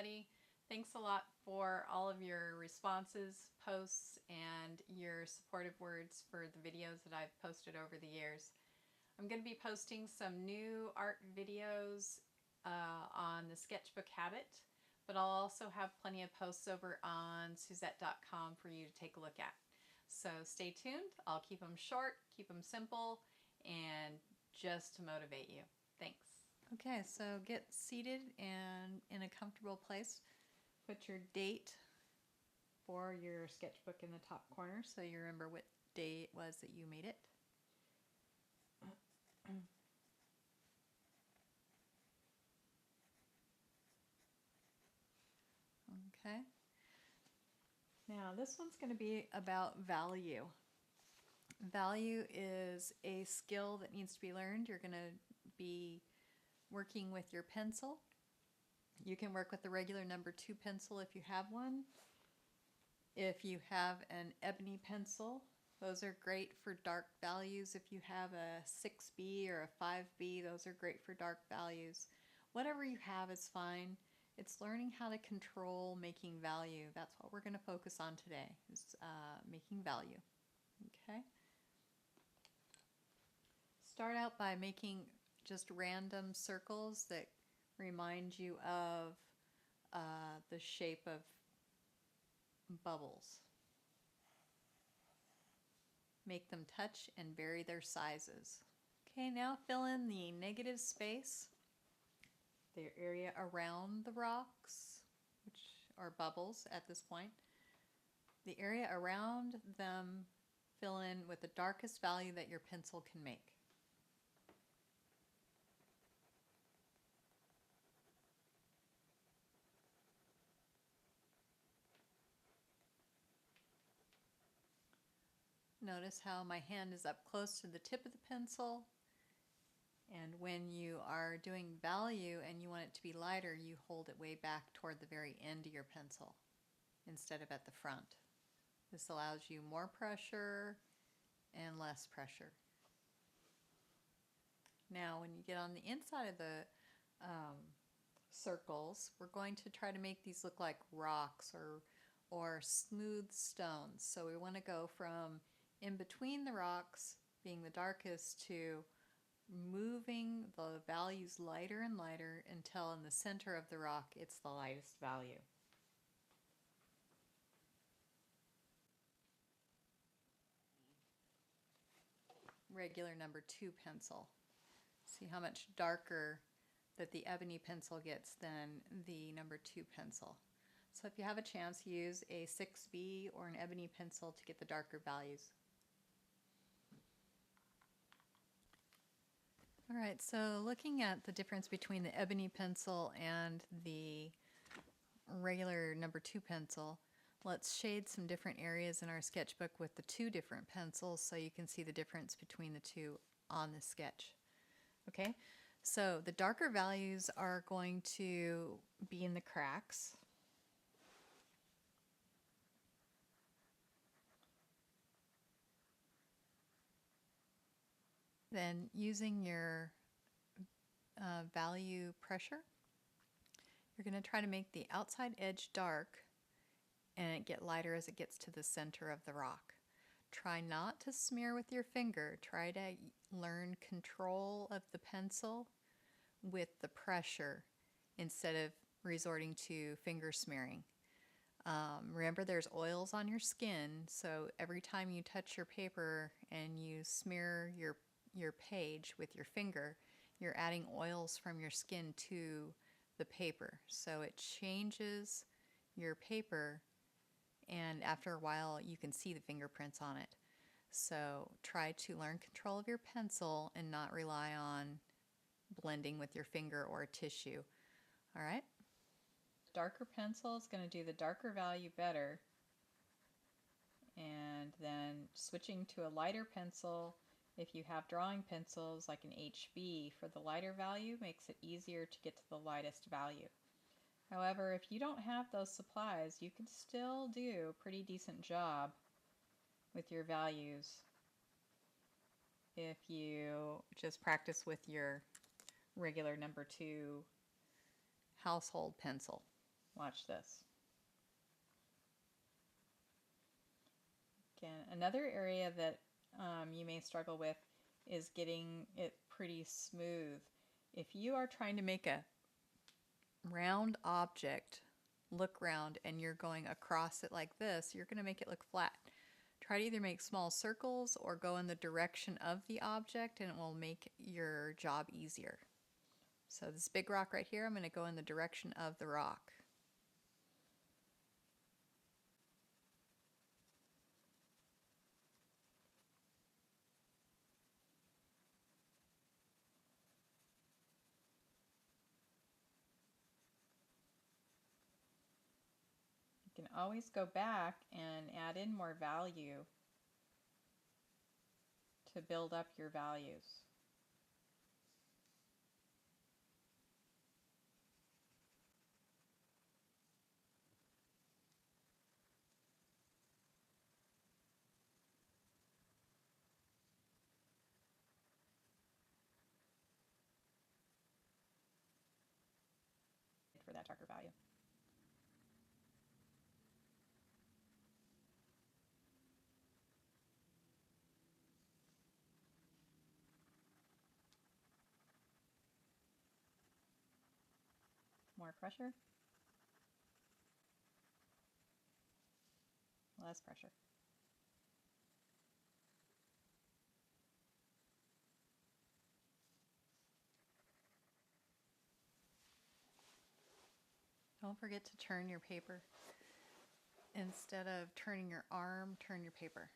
everybody. Thanks a lot for all of your responses, posts, and your supportive words for the videos that I've posted over the years. I'm going to be posting some new art videos on the Sketchbook Habit, but I'll also have plenty of posts over on Suzette.com for you to take a look at. So stay tuned. I'll keep them short, keep them simple, and just to motivate you. Thanks. Okay, so get seated and in a comfortable place. Put your date for your sketchbook in the top corner so you remember what day it was that you made it. Okay. Now this one's going to be about value. Value is a skill that needs to be learned. You're going to be working with your pencil. You can work with the regular number 2 pencil if you have one. If you have an ebony pencil, those are great for dark values. If you have a 6B or a 5B, those are great for dark values. Whatever you have is fine. It's learning how to control making value. That's what we're going to focus on today, is making value. Okay. Start out by making just random circles that remind you of the shape of bubbles. Make them touch and vary their sizes. Okay, now fill in the negative space, the area around the rocks, which are bubbles at this point. The area around them, fill in with the darkest value that your pencil can make. Notice how my hand is up close to the tip of the pencil, and when you are doing value and you want it to be lighter, you hold it way back toward the very end of your pencil instead of at the front. This allows you more pressure and less pressure. Now when you get on the inside of the circles, we're going to try to make these look like rocks or smooth stones. So we want to go from in between the rocks being the darkest to moving the values lighter and lighter until in the center of the rock it's the lightest value. Regular number 2 pencil. See how much darker that the ebony pencil gets than the number 2 pencil. So if you have a chance, use a 6B or an ebony pencil to get the darker values. Alright, so looking at the difference between the ebony pencil and the regular number 2 pencil, let's shade some different areas in our sketchbook with the 2 different pencils so you can see the difference between the 2 on the sketch. Okay, so the darker values are going to be in the cracks. Then using your value pressure, you're going to try to make the outside edge dark and it get lighter as it gets to the center of the rock. Try not to smear with your finger. Try to learn control of the pencil with the pressure instead of resorting to finger smearing. Remember, there's oils on your skin, so every time you touch your paper and you smear your page with your finger, you're adding oils from your skin to the paper. So it changes your paper, and after a while you can see the fingerprints on it. So try to learn control of your pencil and not rely on blending with your finger or tissue. Alright? Darker pencil is going to do the darker value better, and then switching to a lighter pencil, if you have drawing pencils like an HB for the lighter value, makes it easier to get to the lightest value. However, if you don't have those supplies, you can still do a pretty decent job with your values if you just practice with your regular number 2 household pencil. Watch this. Again, another area that you may struggle with is getting it pretty smooth. If you are trying to make a round object look round and you're going across it like this, you're going to make it look flat. Try to either make small circles or go in the direction of the object, and it will make your job easier. So this big rock right here, I'm going to go in the direction of the rock. You can always go back and add in more value to build up your values. For that darker value. More pressure. Less pressure. Don't forget to turn your paper. Instead of turning your arm, turn your paper.